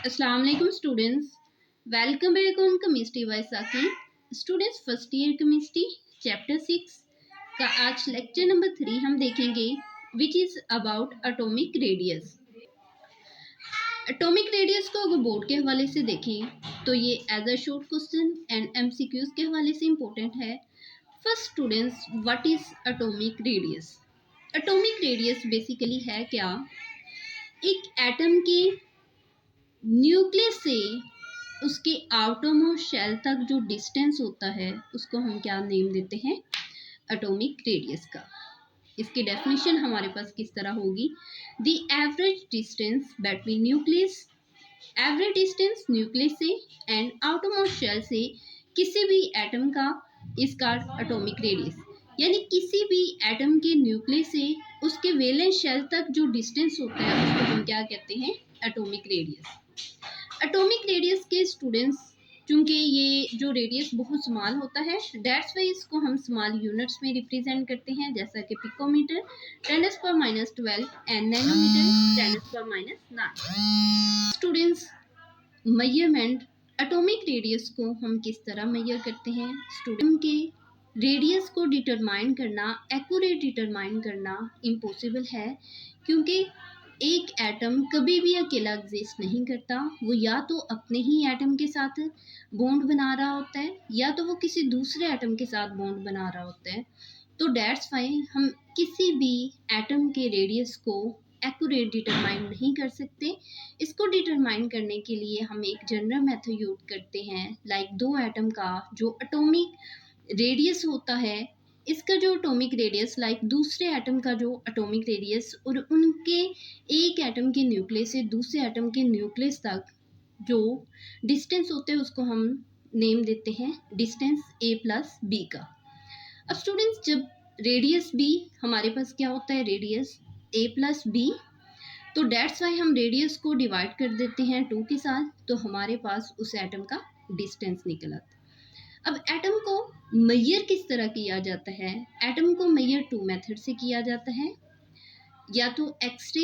अस्सलाम वालेकुम students, welcome back on chemistry by Saqi. Students, first year chemistry chapter 6 का आज लेक्चर नंबर 3 हम देखेंगे, which is about atomic radius. Atomic radius को अगर बोर्ड के हवाले से देखें तो ये as a short question and MCQs के हवाले से इम्पोर्टेंट है। First students, what is atomic radius? Atomic radius basically है क्या? एक एटम की न्यूक्लियस से उसके आउटरमोस्ट शेल तक जो डिस्टेंस होता है उसको हम क्या नेम देते हैं? एटॉमिक रेडियस का। इसकी डेफिनेशन हमारे पास किस तरह होगी? The average distance between nucleus, average distance nucleus से एंड आउटरमोस्ट शेल से किसी भी एटम का, इसका एटॉमिक रेडियस, यानी किसी भी एटम के न्यूक्लियस से उसके वैलेंस शेल तक जो डिस्टेंस होता है उसको हम क्या कहते हैं? Atomic radius. एटॉमिक रेडियस के स्टूडेंट्स, चूंकि ये जो रेडियस बहुत स्मॉल होता है, दैट्स वाई इसको हम स्मॉल यूनिट्स में रिप्रेजेंट करते हैं, जैसा कि picometre 10⁻12 and nanometre 10⁻9। Students, measurement atomic radius को हम किस तरह मेजर करते हैं? स्टूडेंट के रेडियस को डिटरमाइन करना, एक्यूरेट डिटरमाइन करना इम्पॉसिबल है, क्योंकि एक एटम कभी भी अकेला एग्जिस्ट नहीं करता। वो या तो अपने ही एटम के साथ बॉन्ड बना रहा होता है या तो वो किसी दूसरे एटम के साथ बॉन्ड बना रहा होता है। तो दैट्स वाई हम किसी भी एटम के रेडियस को एक्यूरेट डिटरमाइन नहीं कर सकते। इसको डिटरमाइन करने के लिए हम एक जनरल मेथड यूज करते हैं, लाइक दो एटम का जो एटॉमिक रेडियस होता है, इसका जो एटॉमिक रेडियस लाइक दूसरे एटम का जो एटॉमिक रेडियस, और उनके एक एटम के न्यूक्लियस से दूसरे एटम के न्यूक्लियस तक जो डिस्टेंस होते हैं उसको हम नेम देते हैं डिस्टेंस a प्लस बी का। अब स्टूडेंट्स, जब रेडियस b हमारे पास क्या होता है? रेडियस a प्लस बी, तो डेट्स वाई हम रेडियस को डिवाइड कर देते हैं 2 के साथ, तो हमारे पास उस एटम का डिस्टेंस निकल आता है। अब एटम को मेजर किस तरह किया जाता है? एटम को मेजर 2 मेथड से किया जाता है, या तो एक्सरे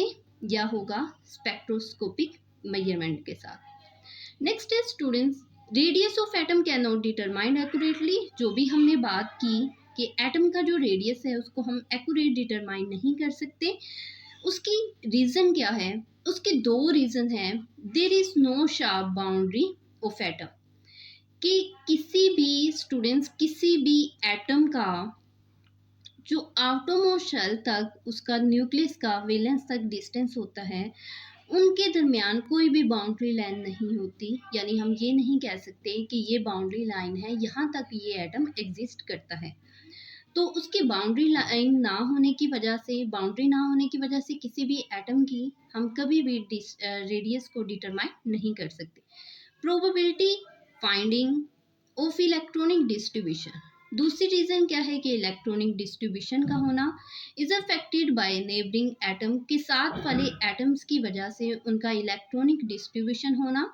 या होगा स्पेक्ट्रोस्कोपिक मेजरमेंट के साथ। नेक्स्ट है students, radius of atom can not determine accurately. जो भी हमने बात की कि एटम का जो रेडियस है उसको हम एक्यूरेट डिटरमाइन नहीं कर सकते, उसकी रीज़न क्या है? उसके 2 रीज़न हैं। There is no sharp boundary of atom, कि किसी भी स्टूडेंट्स, किसी भी एटम का जो आउटरमोस्ट शेल तक उसका न्यूक्लियस का वैलेंस तक डिस्टेंस होता है, उनके दरमियान कोई भी बाउंड्री लाइन नहीं होती। यानी हम ये नहीं कह सकते कि ये बाउंड्री लाइन है, यहाँ तक ये एटम एग्जिस्ट करता है। तो उसकी बाउंड्री लाइन ना होने की वजह से, बाउंड्री ना होने की वजह से किसी भी एटम की हम कभी भी रेडियस को डिटरमाइन नहीं कर सकते। Probability finding of electronic distribution, दूसरी रीज़न क्या है कि इलेक्ट्रॉनिक डिस्ट्रीब्यूशन का होना is affected by neighbouring atom, के साथ वाले एटम्स की वजह से उनका इलेक्ट्रॉनिक डिस्ट्रीब्यूशन होना।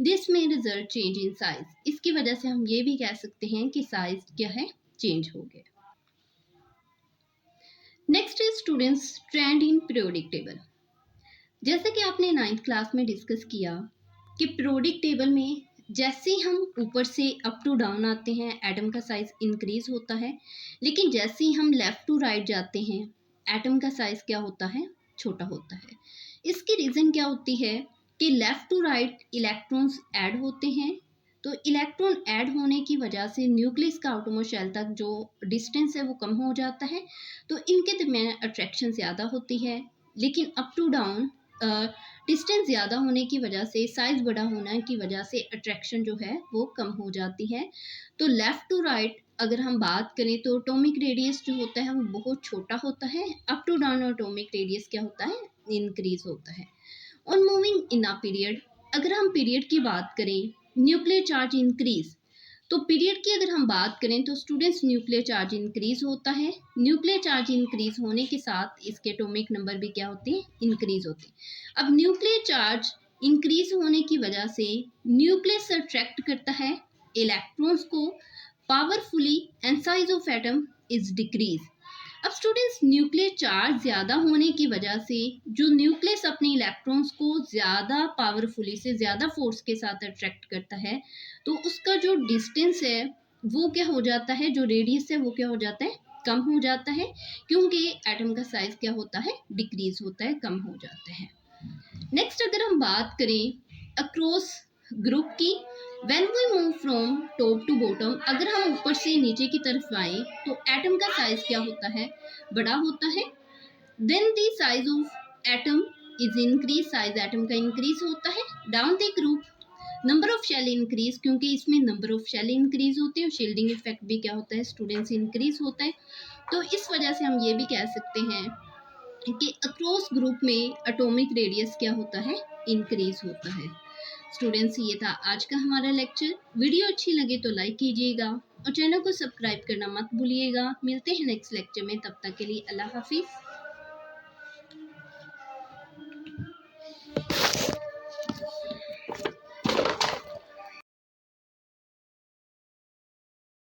दिस में रिजल्ट चेंज इन साइज, इसकी वजह से हम ये भी कह सकते हैं कि साइज क्या है? चेंज हो गया। Next is students, trend in periodic table. जैसे कि आपने 9th क्लास में डिस्कस किया कि पीरियोडिक टेबल में जैसे हम ऊपर से अप टू डाउन आते हैं एटम का साइज इंक्रीज होता है, लेकिन जैसे ही हम लेफ्ट टू राइट जाते हैं एटम का साइज क्या होता है? छोटा होता है। इसकी रीज़न क्या होती है कि left to right electrons add होते हैं, तो इलेक्ट्रॉन ऐड होने की वजह से न्यूक्लियस का आउटरमोस्ट शेल तक जो डिस्टेंस है वो कम हो जाता है, तो इनके दरमियान अट्रैक्शन ज़्यादा होती है। लेकिन अप टू डाउन डिस्टेंस ज़्यादा होने की वजह से, साइज़ बड़ा होने की वजह से अट्रैक्शन जो है वो कम हो जाती है। तो लेफ़्ट टू राइट अगर हम बात करें तो एटॉमिक रेडियस जो होता है वो बहुत छोटा होता है, up to down atomic radius क्या होता है? इंक्रीज होता है। On moving in a period, अगर हम पीरियड की बात करें, न्यूक्लियर चार्ज इंक्रीज, तो पीरियड की अगर हम बात करें तो स्टूडेंट्स न्यूक्लियर चार्ज इंक्रीज होता है। न्यूक्लियर चार्ज इंक्रीज होने के साथ इसके एटॉमिक नंबर भी क्या होते हैं? इंक्रीज होते हैं। अब न्यूक्लियर चार्ज इंक्रीज होने की वजह से न्यूक्लियस अट्रैक्ट करता है इलेक्ट्रॉन्स को powerfully, and size of atom is decrease. अब स्टूडेंट्स, न्यूक्लियर चार्ज ज़्यादा होने की वजह से जो न्यूक्लियस अपने इलेक्ट्रॉन्स को ज़्यादा पावरफुली से ज़्यादा फोर्स के साथ अट्रैक्ट करता है, तो उसका जो डिस्टेंस है वो क्या हो जाता है, जो रेडियस है वो क्या हो जाता है, कम हो जाता है, क्योंकि एटम का साइज क्या होता है, डिक्रीज होता है, कम हो जाता है। नेक्स्ट अगर हम बात करें अक्रॉस ग्रुप की, when we move from top to bottom, अगर हम ऊपर से नीचे की तरफ आए तो एटम का साइज क्या होता है, बड़ा होता है। Then the size of atom is increase, size atom का इंक्रीज होता है। Down the group number of shell increase, क्योंकि इसमें नंबर ऑफ शेल इंक्रीज होते हैं, शील्डिंग इफेक्ट भी क्या होता है स्टूडेंट्स, इंक्रीज होता है। तो इस वजह से हम ये भी कह सकते हैं कि अक्रॉस ग्रुप में एटॉमिक रेडियस क्या होता है, इंक्रीज होता है। स्टूडेंट्स, ये था आज का हमारा लेक्चर। वीडियो अच्छी लगे तो लाइक कीजिएगा और चैनल को सब्सक्राइब करना मत भूलिएगा। मिलते हैं नेक्स्ट लेक्चर में, तब तक के लिए अल्लाह हाफिज़।